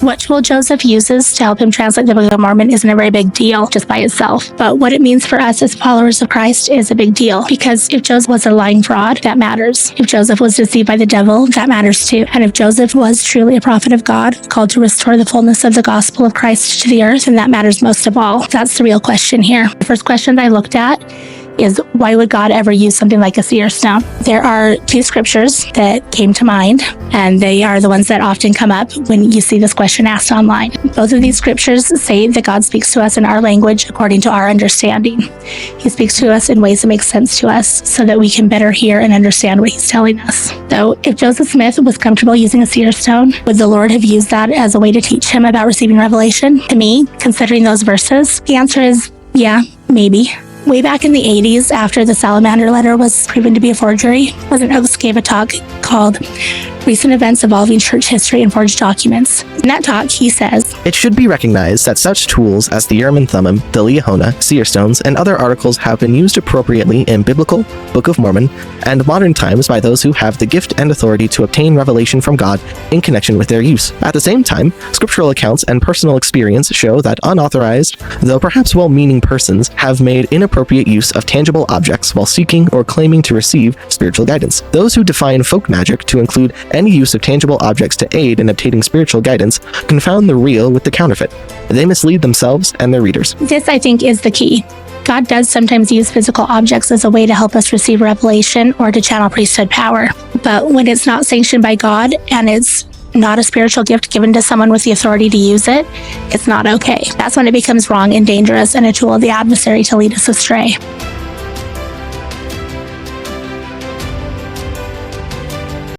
What tool Joseph uses to help him translate the Book of Mormon isn't a very big deal just by itself. But what it means for us as followers of Christ is a big deal, because if Joseph was a lying fraud, that matters. If Joseph was deceived by the devil, that matters too. And if Joseph was truly a prophet of God, called to restore the fullness of the gospel of Christ to the earth, then that matters most of all. That's the real question here. The first question I looked at is, why would God ever use something like a seer stone? There are two scriptures that came to mind, and they are the ones that often come up when you see this question asked online. Both of these scriptures say that God speaks to us in our language according to our understanding. He speaks to us in ways that make sense to us so that we can better hear and understand what he's telling us. So if Joseph Smith was comfortable using a seer stone, would the Lord have used that as a way to teach him about receiving revelation? To me, considering those verses, the answer is yeah, maybe. Way back in the 80s, after the Salamander letter was proven to be a forgery, President Oaks gave a talk called Recent Events Involving Church History and Forged Documents. In that talk, he says, "It should be recognized that such tools as the Urim and Thummim, the Liahona, seer stones, and other articles have been used appropriately in biblical, Book of Mormon, and modern times by those who have the gift and authority to obtain revelation from God in connection with their use. At the same time, scriptural accounts and personal experience show that unauthorized, though perhaps well-meaning persons have made inappropriate use of tangible objects while seeking or claiming to receive spiritual guidance. Those who define folk magic to include any use of tangible objects to aid in obtaining spiritual guidance confound the real with the counterfeit. They mislead themselves and their readers." This, I think, is the key. God does sometimes use physical objects as a way to help us receive revelation or to channel priesthood power. But when it's not sanctioned by God and it's not a spiritual gift given to someone with the authority to use it, it's not okay. That's when it becomes wrong and dangerous and a tool of the adversary to lead us astray.